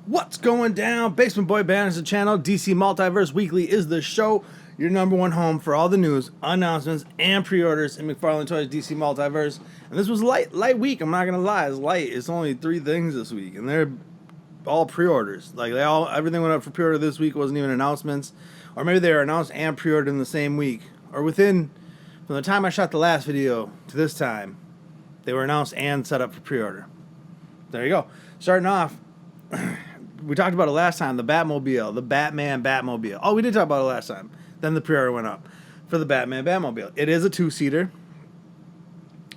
What's going down? Basement Boy Banter is the channel. DC Multiverse Weekly is the show. Your number one home for all the news, announcements, and pre-orders in McFarlane Toys DC Multiverse. And this was light week. I'm not gonna lie, it's light. It's only 3 things this week, and they're all pre-orders. Like everything went up for pre-order this week. Wasn't even announcements, or maybe they were announced and pre-ordered in the same week, or from the time I shot the last video to this time, they were announced and set up for pre-order. There you go. Starting off. We talked about it last time, the Batmobile, the Batman Batmobile. Oh, we did talk about it last time. Then the pre-order went up for the Batman Batmobile. It is a 2-seater.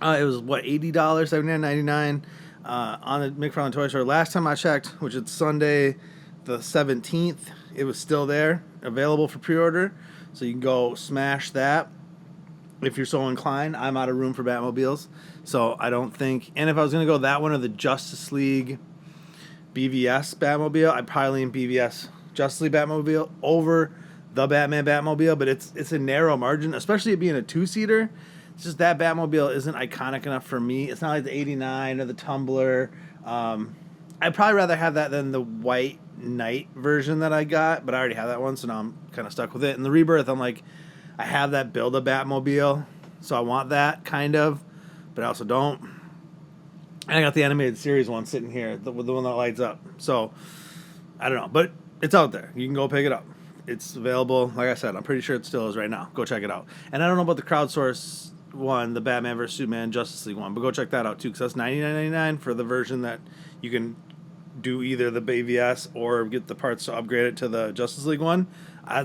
It was, $80, $79.99 on the McFarlane Toy Store. Last time I checked, which is Sunday the 17th, it was still there, available for pre-order. So you can go smash that if you're so inclined. I'm out of room for Batmobiles, so I don't think... And if I was going to go that one or the Justice League... BVS Batmobile, I'd probably lean BVS Justice League Batmobile over the Batman Batmobile, but it's a narrow margin, especially it being a 2-seater. It's just that Batmobile isn't iconic enough for me. It's not like the 89 or the Tumbler. I'd probably rather have that than the White Knight version that I got, but I already have that one, so now I'm kind of stuck with it. And the Rebirth, I'm like, I have that Build a Batmobile, so I want that, kind of, but I also don't. And I got the animated series one sitting here, the one that lights up. So, I don't know. But it's out there. You can go pick it up. It's available. Like I said, I'm pretty sure it still is right now. Go check it out. And I don't know about the crowdsource one, the Batman vs. Superman Justice League one. But go check that out, too. Because that's $99.99 for the version that you can do either the BVS or get the parts to upgrade it to the Justice League one.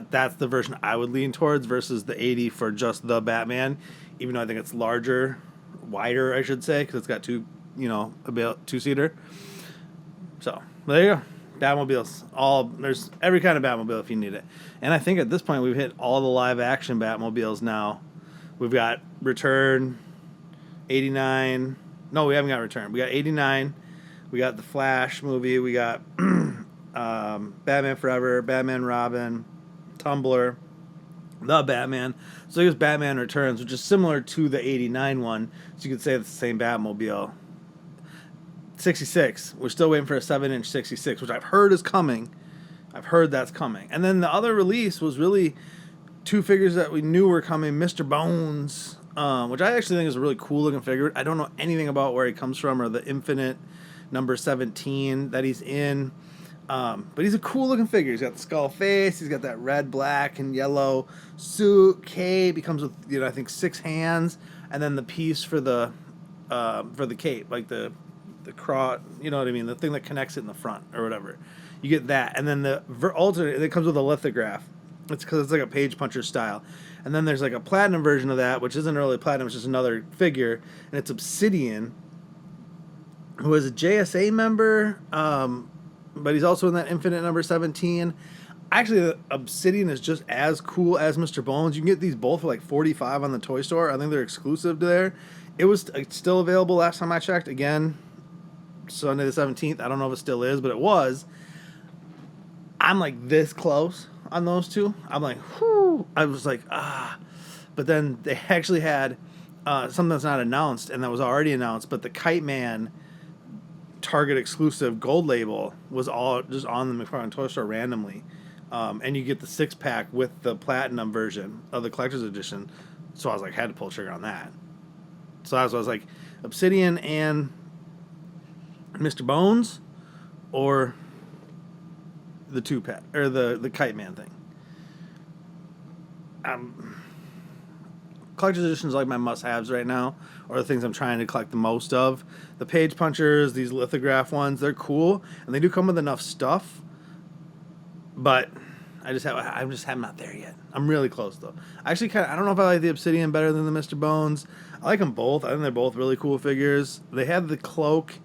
That's the version I would lean towards versus the $80 for just the Batman. Even though I think it's larger, wider, I should say. Because it's got about 2-seater. So, there you go. Batmobiles. There's every kind of Batmobile if you need it. And I think at this point we've hit all the live action Batmobiles now. We've got Return, 89. No, we haven't got Return. We got 89. We got the Flash movie. We got Batman Forever, Batman Robin, Tumbler, the Batman. So here's Batman Returns, which is similar to the 89 one. So you could say it's the same Batmobile. 66. We're still waiting for a 7-inch 66, which I've heard is coming. I've heard that's coming. And then the other release was really 2 figures that we knew were coming. Mr. Bones, which I actually think is a really cool looking figure. I don't know anything about where he comes from or the Infinite number 17 that he's in. But he's a cool looking figure. He's got the skull face. He's got that red, black, and yellow suit. Cape. He comes with, I think 6 hands. And then the piece for the cape, like the cross, you know what I mean? The thing that connects it in the front or whatever. You get that. And then the alternate, it comes with a lithograph. It's because it's like a page puncher style. And then there's like a platinum version of that, which isn't really platinum, it's just another figure. And it's Obsidian, who is a JSA member, but he's also in that Infinite number 17. Actually, the Obsidian is just as cool as Mr. Bones. You can get these both for like $45 on the Toy Store. I think they're exclusive to there. It's still available last time I checked. Again, Sunday the 17th. I don't know if it still is, but it was. I'm like this close on those two. I'm like, whoo. I was like, ah. But then they actually had something that's not announced and that was already announced, but the Kite Man Target exclusive gold label was all just on the McFarlane Toy Store randomly. And you get the 6-pack with the platinum version of the collector's edition. So I was like, had to pull the trigger on that. So I was like, Obsidian and Mr. Bones or the 2-pack or the Kite Man thing. Collector's editions are like my must-haves right now, or the things I'm trying to collect the most of. The page punchers, these lithograph ones, they're cool, and they do come with enough stuff. But I'm not there yet. I'm really close though. Actually, I don't know if I like the Obsidian better than the Mr. Bones. I like them both. I think they're both really cool figures. They have the cloak.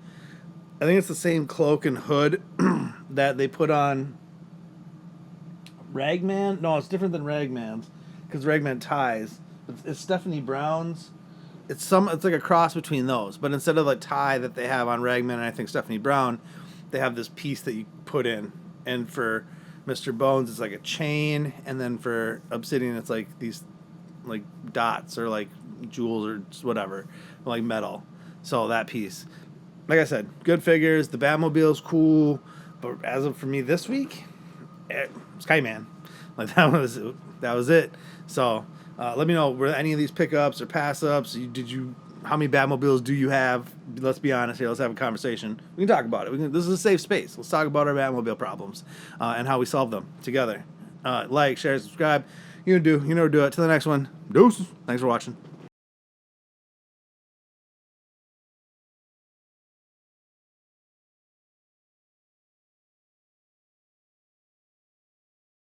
I think it's the same cloak and hood that they put on Ragman. No, it's different than Ragman's because Ragman ties. It's Stephanie Brown's. It's like a cross between those, but instead of the tie that they have on Ragman and I think Stephanie Brown, they have this piece that you put in. And for Mr. Bones, it's like a chain, and then for Obsidian, it's like these like dots or like jewels or whatever, like metal. So that piece, like I said, good figures. The Batmobile's cool. But as of for me this week, Skyman. Like that was it. So let me know, were any of these pickups or pass ups? How many Batmobiles do you have? Let's be honest here. Let's have a conversation. We can talk about it. This is a safe space. Let's talk about our Batmobile problems and how we solve them together. Like, share, subscribe. You know what to do. Till the next one. Deuces. Thanks for watching.